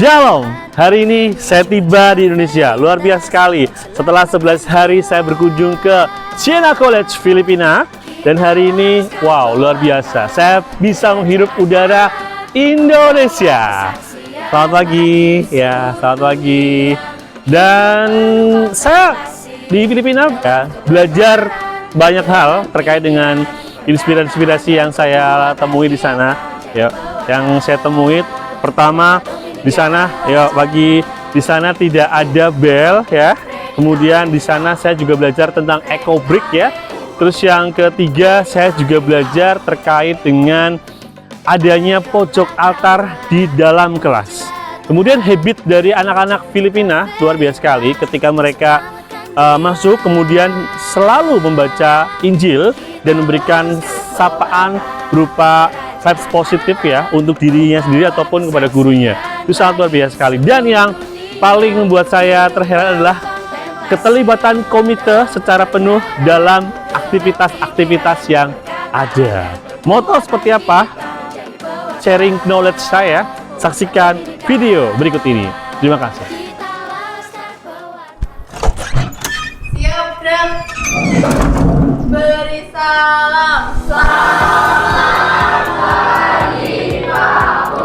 Shalom, hari ini saya tiba di Indonesia, luar biasa sekali. Setelah 11 hari saya berkunjung ke Siena College, Filipina. Dan hari ini, wow, luar biasa. Saya bisa menghirup udara Indonesia. Selamat pagi, ya, selamat pagi. Dan saya di Filipina ya, belajar banyak hal terkait dengan inspirasi yang saya temui di sana. Ya, yang saya temui pertama, di sana ya di sana tidak ada bel ya. Kemudian di sana saya juga belajar tentang eco brick ya. Terus yang ketiga saya juga belajar terkait dengan adanya pojok altar di dalam kelas. Kemudian habit dari anak-anak Filipina luar biasa sekali ketika mereka masuk kemudian selalu membaca Injil dan memberikan sapaan berupa vibes positif ya untuk dirinya sendiri ataupun kepada gurunya. Itu sangat luar biasa sekali. Dan yang paling membuat saya terheran adalah keterlibatan komite secara penuh dalam aktivitas-aktivitas yang ada. Mau tahu seperti apa? Sharing knowledge saya, saksikan video berikut ini. Terima kasih. Siap dan beri salam.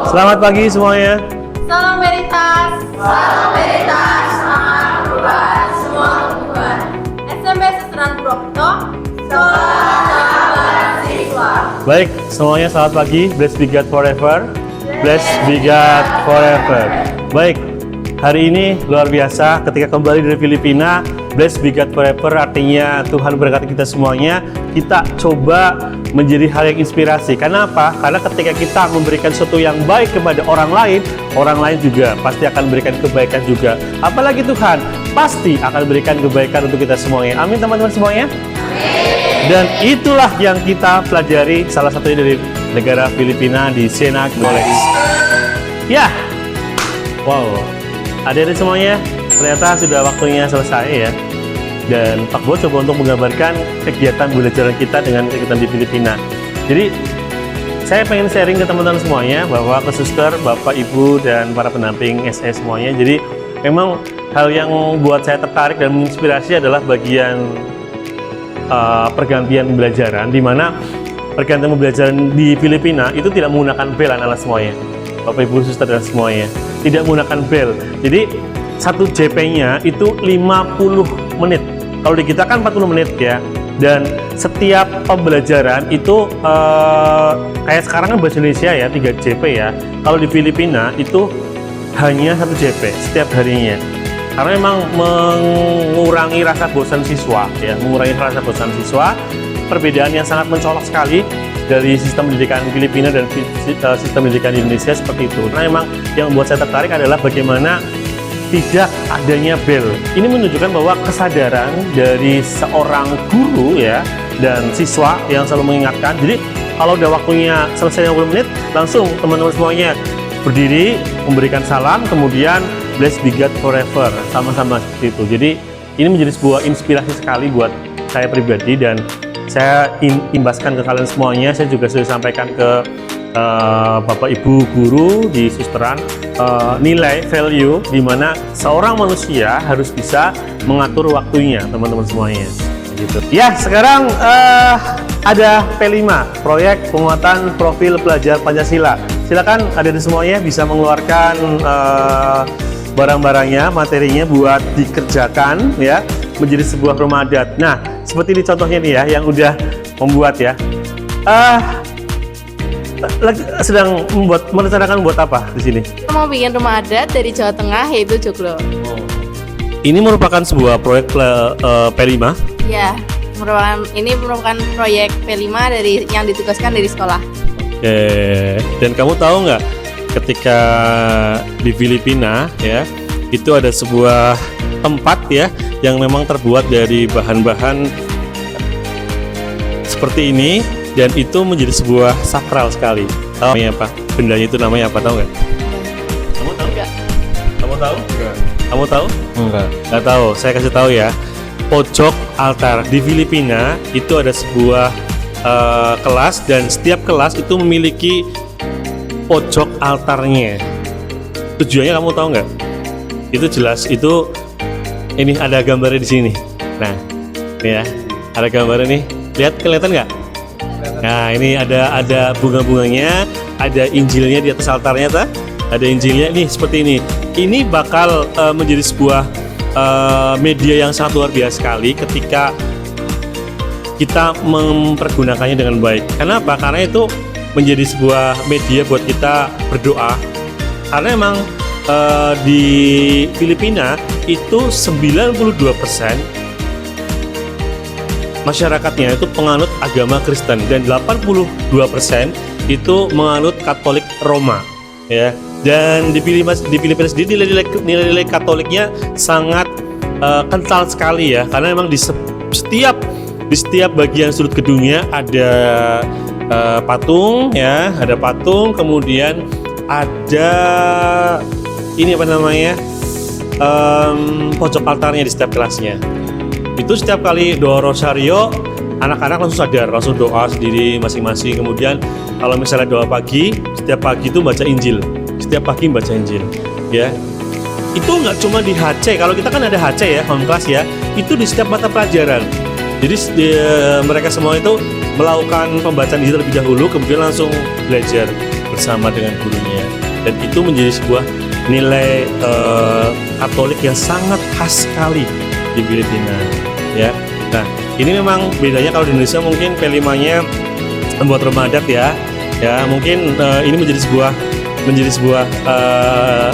Selamat pagi semuanya. Salam veritas. Salam veritas. Semangat perubahan. Semua perubahan. SMP Seteran Purwokerto. Sahabat siswa. Baik, semuanya selamat pagi. Bless be God forever. Bless be God forever. Baik, hari ini luar biasa ketika kembali dari Filipina. Bless be God forever artinya Tuhan berkati kita semuanya. Kita coba menjadi hal yang inspirasi. Karena apa? Karena ketika kita memberikan sesuatu yang baik kepada orang lain juga pasti akan memberikan kebaikan juga. Apalagi Tuhan pasti akan berikan kebaikan untuk kita semuanya. Amin teman-teman semuanya. Dan itulah yang kita pelajari salah satunya dari negara Filipina di Siena College. Ya, wow, adik-adik semuanya, ternyata sudah waktunya selesai ya. Dan Pak Bo coba untuk menggambarkan kegiatan belajar kita dengan kegiatan di Filipina. Jadi saya pengen sharing ke teman-teman semuanya bahwa ke suster, bapak, ibu, dan para pendamping SE semuanya. Jadi memang hal yang buat saya tertarik dan menginspirasi adalah bagian pergantian pembelajaran, di mana pergantian pembelajaran di Filipina itu tidak menggunakan bel anak-anak semuanya, bapak, ibu, suster, dan semuanya tidak menggunakan bel. Jadi satu JP-nya itu 50 menit. Kalau di kita kan 40 menit ya. Dan setiap pembelajaran itu kayak sekarang kan bahasa Indonesia ya 3 JP ya. Kalau di Filipina itu hanya 1 JP setiap harinya. Karena memang mengurangi rasa bosan siswa ya, mengurangi rasa bosan siswa. Perbedaan yang sangat mencolok sekali dari sistem pendidikan Filipina dan sistem pendidikan di Indonesia seperti itu. Karena memang yang membuat saya tertarik adalah bagaimana tidak adanya bel. Ini menunjukkan bahwa kesadaran dari seorang guru ya dan siswa yang selalu mengingatkan. Jadi kalau udah waktunya selesai 50 menit, langsung teman-teman semuanya berdiri, memberikan salam, kemudian bless be God forever, sama-sama seperti itu. Jadi ini menjadi sebuah inspirasi sekali buat saya pribadi dan saya imbaskan ke kalian semuanya. Saya juga sudah sampaikan ke Bapak Ibu guru di susteran nilai value di mana seorang manusia harus bisa mengatur waktunya, teman-teman semuanya gitu. Ya, sekarang ada P5, proyek penguatan profil pelajar Pancasila. Silakan adik-adik semuanya bisa mengeluarkan barang-barangnya, materinya buat dikerjakan ya menjadi sebuah rumah adat. Nah, seperti ini contohnya nih ya yang udah membuat ya. Sedang merencanakan buat apa di sini? Kita mau bikin rumah adat dari Jawa Tengah yaitu Joglo. Ini merupakan sebuah proyek P5. Ya, ini merupakan proyek P5 dari yang ditugaskan dari sekolah. Oke. Dan kamu tahu nggak ketika di Filipina ya itu ada sebuah tempat ya yang memang terbuat dari bahan-bahan seperti ini. Dan itu menjadi sebuah sakral sekali. Tahu namanya apa? Bendanya itu namanya apa? Tahu nggak? Kamu tahu? Enggak. Kamu tahu? Enggak. Kamu tahu? Enggak. Nggak tahu. Saya kasih tahu ya. Pojok altar di Filipina itu ada sebuah kelas dan setiap kelas itu memiliki pojok altarnya. tujuannya kamu tahu nggak? Itu jelas, itu ini ada gambarnya di sini. Nah, ini ya, ada gambarnya nih. Kelihatan nggak? Nah, ini ada bunga-bunganya, ada Injilnya di atas altarnya, ada Injilnya nih seperti ini. Ini bakal menjadi sebuah media yang sangat luar biasa sekali ketika kita mempergunakannya dengan baik. Kenapa? Karena itu menjadi sebuah media buat kita berdoa. Karena emang di Filipina itu 92% masyarakatnya itu penganut agama Kristen dan 82% itu menganut Katolik Roma, ya. Dan di Filipina sendiri nilai-nilai Katoliknya sangat kental sekali ya, karena memang di setiap bagian sudut gedungnya ada patung ya, ada patung, kemudian ada ini apa namanya pojok altarnya di setiap kelasnya. Itu setiap kali doa rosario, anak-anak langsung sadar, langsung doa sendiri masing-masing. Kemudian kalau misalnya doa pagi, setiap pagi itu baca Injil, setiap pagi baca Injil, ya. Itu nggak cuma di HC, kalau kita kan ada HC ya, home class ya, itu di setiap mata pelajaran. Jadi mereka semua itu melakukan pembacaan Injil terlebih dahulu, kemudian langsung belajar bersama dengan gurunya. Dan itu menjadi sebuah nilai Katolik yang sangat khas sekali di Filipina, ya. Nah, ini memang bedanya kalau di Indonesia mungkin P5-nya membuat rumah adat ya. Ya, mungkin ini menjadi sebuah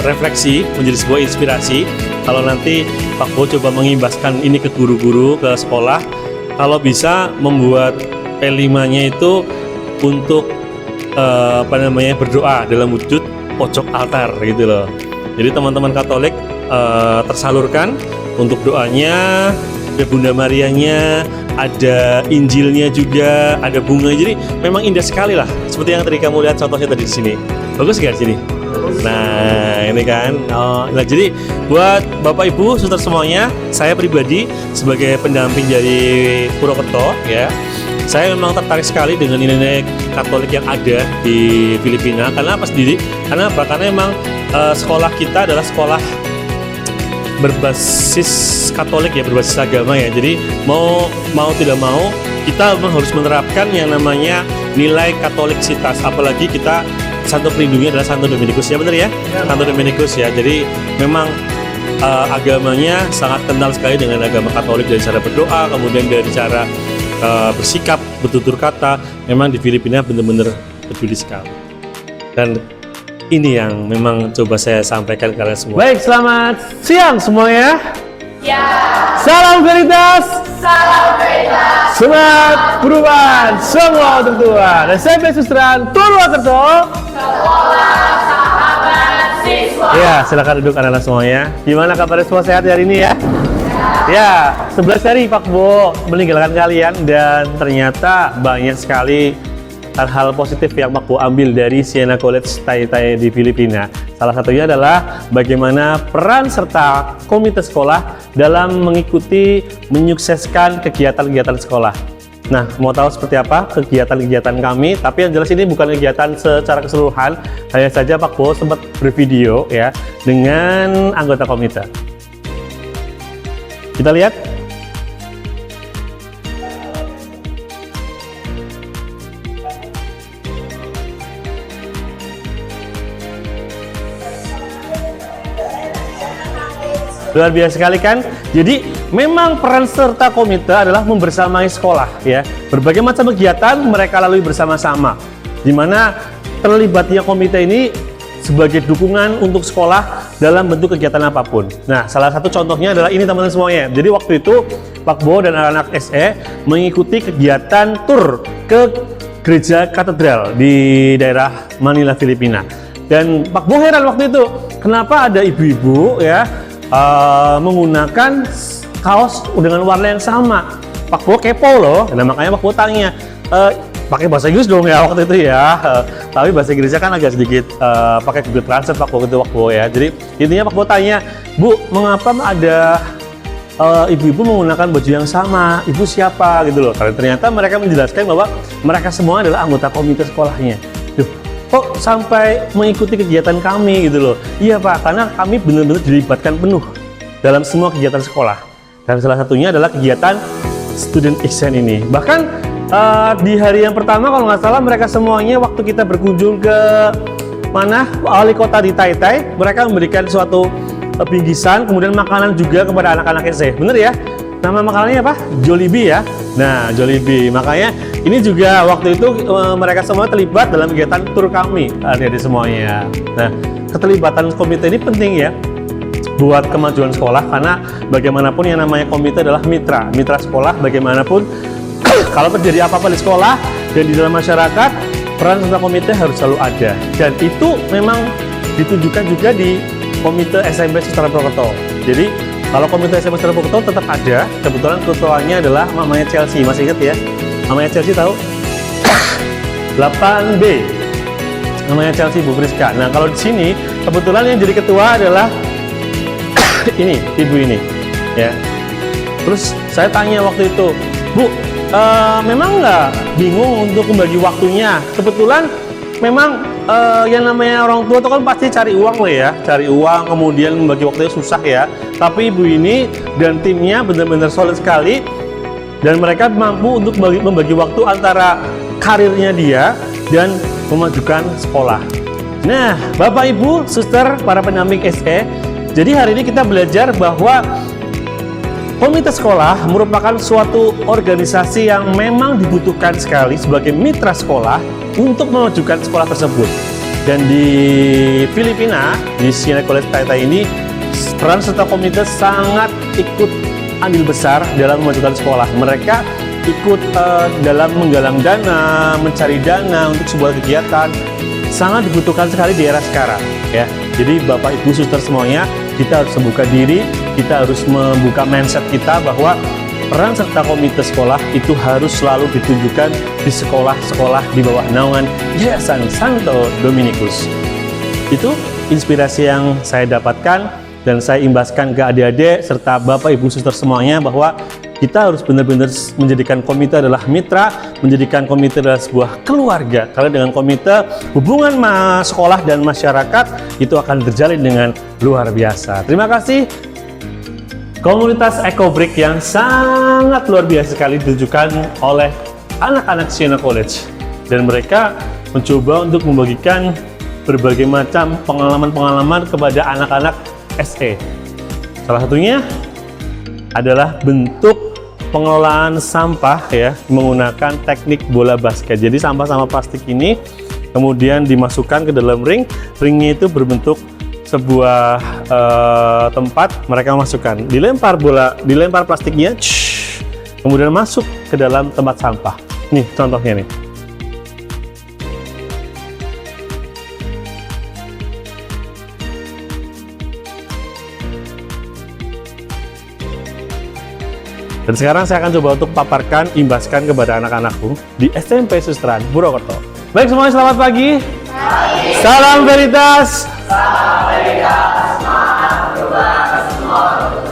refleksi, menjadi sebuah inspirasi. Kalau nanti Pak Bo coba mengimbaskan ini ke guru-guru, ke sekolah, kalau bisa membuat P5-nya itu untuk berdoa dalam wujud pojok altar gitu loh. Jadi teman-teman Katolik tersalurkan untuk doanya, ada Bunda Marianya, ada Injilnya juga, ada bunga. Jadi memang indah sekali lah. Seperti yang tadi kamu lihat contohnya tadi di sini. Bagus nggak sini? Nah, ini kan. Nah, jadi buat Bapak Ibu, saudara semuanya, saya pribadi sebagai pendamping dari Purwokerto, ya, saya memang tertarik sekali dengan nilai Katolik yang ada di Filipina. Karena apa sendiri? Karena apa? Karena memang sekolah kita adalah sekolah berbasis Katolik ya, berbasis agama ya. Jadi mau tidak mau kita memang harus menerapkan yang namanya nilai Katoliksitas. Apalagi kita Santo Pelindungnya adalah Santo Dominikus ya, benar ya? Santo Dominikus ya. Jadi memang agamanya sangat kental sekali dengan agama Katolik, dari cara berdoa, kemudian dari cara bersikap, bertutur kata. Memang di Filipina benar-benar peduli sekali. Dan ini yang memang coba saya sampaikan ke kalian semua. Baik, selamat siang semuanya. Ya. Salam Veritas. Salam Veritas. Semangat perubahan semua untuk Tuhan. Dan saya Susran Purwokerto. Sekolah Sahabat Siswa. Ya, silakan duduk anak-anak semuanya. Gimana kabarnya semua, sehat hari ini ya? Ya, 11 hari Pak Bo meninggalkan kalian dan ternyata banyak sekali hal-hal positif yang Pak Bo ambil dari Siena College Taytay di Filipina. Salah satunya adalah bagaimana peran serta komite sekolah dalam mengikuti menyukseskan kegiatan-kegiatan sekolah. Nah, mau tahu seperti apa kegiatan-kegiatan kami? Tapi yang jelas ini bukan kegiatan secara keseluruhan. Hanya saja Pak Bo sempat bervideo ya dengan anggota komite. Kita lihat. Luar biasa sekali kan? Jadi memang peran serta komite adalah membersamai sekolah ya. Berbagai macam kegiatan mereka lalui bersama-sama. Di mana terlibatnya komite ini sebagai dukungan untuk sekolah dalam bentuk kegiatan apapun. Nah, salah satu contohnya adalah ini teman-teman semuanya. Jadi waktu itu Pak Bo dan anak-anak SE mengikuti kegiatan tur ke gereja katedral di daerah Manila, Filipina. Dan Pak Bo heran waktu itu, kenapa ada ibu-ibu ya menggunakan kaos dengan warna yang sama. Pak Bo kepo loh, dan makanya Pak Bo tanya, pakai bahasa Inggris dong ya waktu itu ya. Tapi bahasa Inggrisnya kan agak sedikit pakai Google Translate Pak Bo itu Pak Bo ya. Jadi intinya Pak Bo tanya, Bu, mengapa ada ibu-ibu menggunakan baju yang sama? Ibu siapa gitu loh. Karena ternyata mereka menjelaskan bahwa mereka semua adalah anggota komite sekolahnya. Duh, kok sampai mengikuti kegiatan kami gitu loh. Iya Pak, karena kami benar-benar dilibatkan penuh dalam semua kegiatan sekolah. Dan salah satunya adalah kegiatan Student Exchange ini. Bahkan di hari yang pertama kalau nggak salah mereka semuanya waktu kita berkunjung ke mana wali kota di Taitai, mereka memberikan suatu bingkisan, kemudian makanan juga kepada anak-anak SE. Bener ya? Nama makanannya apa? Jollibee ya. Nah, Jollibee. Makanya ini juga waktu itu mereka semua terlibat dalam kegiatan tur kami, adik-adik semuanya. Nah, keterlibatan komite ini penting ya buat kemajuan sekolah, karena bagaimanapun yang namanya komite adalah mitra sekolah. Bagaimanapun kalau terjadi apa-apa di sekolah dan di dalam masyarakat, peran serta komite harus selalu ada. Dan itu memang ditunjukkan juga di komite SMP Susteran Purwokerto. Jadi kalau komite SMP Susteran Purwokerto tetap ada. Kebetulan ketuanya adalah mamanya Chelsea, masih ingat ya? Mamanya Chelsea tahu? 8B. Namanya Chelsea Bu Friska. Nah, kalau di sini kebetulan yang jadi ketua adalah ini, ibu ini, ya. Terus saya tanya waktu itu, Bu, memang nggak bingung untuk membagi waktunya? Kebetulan memang yang namanya orang tua itu kan pasti cari uang lah ya, cari uang, kemudian membagi waktunya susah ya. Tapi ibu ini dan timnya benar-benar solid sekali, dan mereka mampu untuk membagi waktu antara karirnya dia dan memajukan sekolah. Nah, Bapak Ibu, Suster, para pendamping SE, jadi hari ini kita belajar bahwa komite sekolah merupakan suatu organisasi yang memang dibutuhkan sekali sebagai mitra sekolah untuk memajukan sekolah tersebut. Dan di Filipina, di Siena College Taitai ini, peran serta komite sangat ikut andil besar dalam memajukan sekolah. Mereka ikut dalam menggalang dana, mencari dana untuk sebuah kegiatan. Sangat dibutuhkan sekali di era sekarang, ya. Jadi Bapak Ibu Suster semuanya, kita harus membuka diri, kita harus membuka mindset kita bahwa peran serta komite sekolah itu harus selalu ditunjukkan di sekolah-sekolah di bawah naungan Yayasan Santo Dominikus. Itu inspirasi yang saya dapatkan dan saya imbaskan ke adik-adik serta Bapak Ibu Suster semuanya, bahwa kita harus benar-benar menjadikan komite adalah mitra, menjadikan komite adalah sebuah keluarga. Karena dengan komite, hubungan sekolah dan masyarakat itu akan terjalin dengan luar biasa. Terima kasih. Komunitas EcoBrick yang sangat luar biasa sekali ditunjukkan oleh anak-anak Siena College. Dan mereka mencoba untuk membagikan berbagai macam pengalaman-pengalaman kepada anak-anak SE. Salah satunya adalah bentuk pengelolaan sampah ya, menggunakan teknik bola basket. Jadi sampah-sampah plastik ini kemudian dimasukkan ke dalam ringnya itu berbentuk sebuah tempat, mereka masukkan, dilempar plastiknya, kemudian masuk ke dalam tempat sampah. Nih contohnya nih. Dan sekarang saya akan coba untuk paparkan, imbaskan kepada anak-anakku di SMP Susteran Purwokerto. Baik semuanya, selamat pagi. Salam Veritas.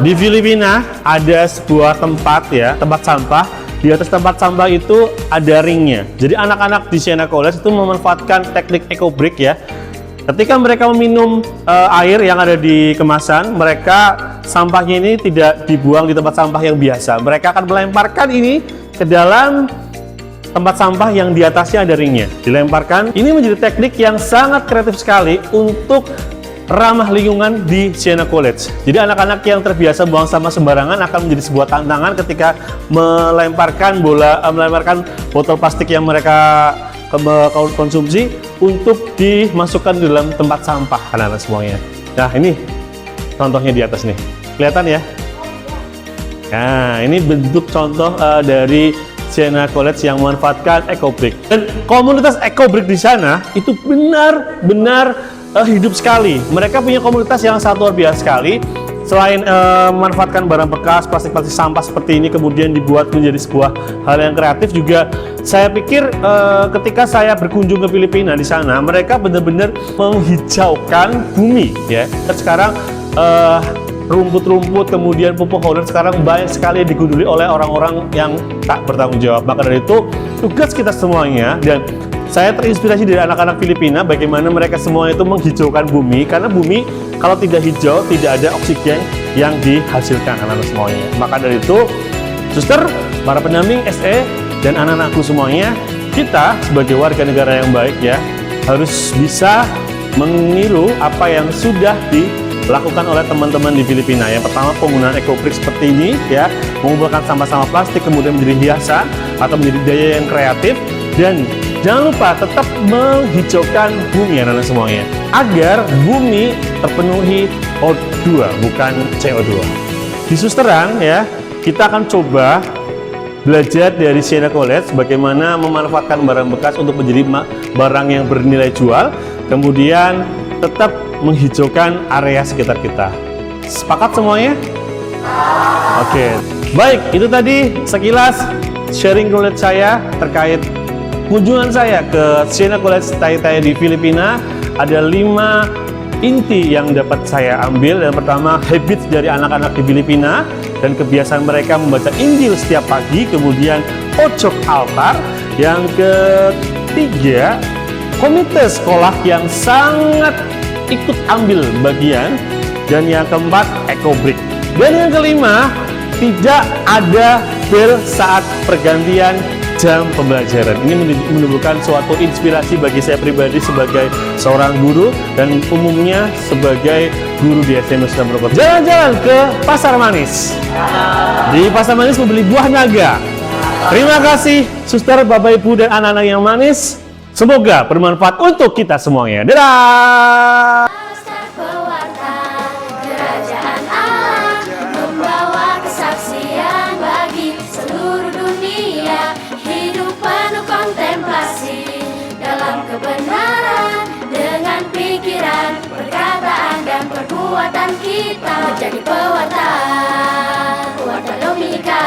Di Filipina ada sebuah tempat ya, tempat sampah. Di atas tempat sampah itu ada ringnya. Jadi anak-anak di Siena College itu memanfaatkan teknik EcoBrick ya. Ketika mereka meminum air yang ada di kemasan, sampahnya ini tidak dibuang di tempat sampah yang biasa. Mereka akan melemparkan ini ke dalam tempat sampah yang di atasnya ada ringnya. Dilemparkan. Ini menjadi teknik yang sangat kreatif sekali untuk ramah lingkungan di Siena College. Jadi anak-anak yang terbiasa buang sampah sembarangan akan menjadi sebuah tantangan ketika melemparkan botol plastik yang mereka konsumsi untuk dimasukkan di dalam tempat sampah, anak-anak semuanya. Nah ini contohnya di atas nih, kelihatan ya? Nah ini bentuk contoh dari Siena College yang memanfaatkan EcoBrick. Dan komunitas EcoBrick di sana itu benar-benar hidup sekali. Mereka punya komunitas yang sangat luar biasa sekali. Selain memanfaatkan barang bekas, plastik-plastik sampah seperti ini kemudian dibuat menjadi sebuah hal yang kreatif, juga saya pikir ketika saya berkunjung ke Filipina di sana, mereka benar-benar menghijaukan bumi ya. Dan sekarang rumput-rumput kemudian pepohonan sekarang banyak sekali digunduli oleh orang-orang yang tak bertanggung jawab. Maka dari itu tugas kita semuanya dan saya terinspirasi dari anak-anak Filipina bagaimana mereka semua itu menghijaukan bumi, karena bumi kalau tidak hijau tidak ada oksigen yang dihasilkan anak-anak semuanya. Maka dari itu, suster, para pendamping SE dan anak-anakku semuanya, kita sebagai warga negara yang baik ya harus bisa meniru apa yang sudah dilakukan oleh teman-teman di Filipina. Yang pertama, penggunaan eco-brick seperti ini ya, mengumpulkan sampah-sampah plastik kemudian menjadi hiasan atau menjadi daya yang kreatif. Dan jangan lupa tetap menghijaukan bumi anak-anak semuanya agar bumi terpenuhi O2 bukan CO2. Di susteran ya, kita akan coba belajar dari Siena College bagaimana memanfaatkan barang bekas untuk menjadi barang yang bernilai jual, kemudian tetap menghijaukan area sekitar kita. Sepakat semuanya? Oke. Baik, itu tadi sekilas sharing knowledge saya terkait kunjungan saya ke Siena College Taytay di Filipina. Ada 5 inti yang dapat saya ambil. Yang pertama, habits dari anak-anak di Filipina dan kebiasaan mereka membaca Injil setiap pagi, kemudian pojok altar. Yang ketiga, komite sekolah yang sangat ikut ambil bagian. Dan yang keempat, eco-brick. Dan yang kelima, tidak ada bel saat pergantian jam pembelajaran. Ini menunjukkan suatu inspirasi bagi saya pribadi sebagai seorang guru dan umumnya sebagai guru di SMA Sunan Purwokerto. Jalan-jalan ke Pasar Manis. Di Pasar Manis membeli buah naga. Terima kasih suster, Bapak Ibu dan anak-anak yang manis. Semoga bermanfaat untuk kita semuanya. Dadah! Kerajaan Allah membawa kesaksian bagi seluruh dunia. Hidup penuh kontemplasi dalam kebenaran, dengan pikiran, perkataan dan perbuatan kita menjadi pewarta Dominika.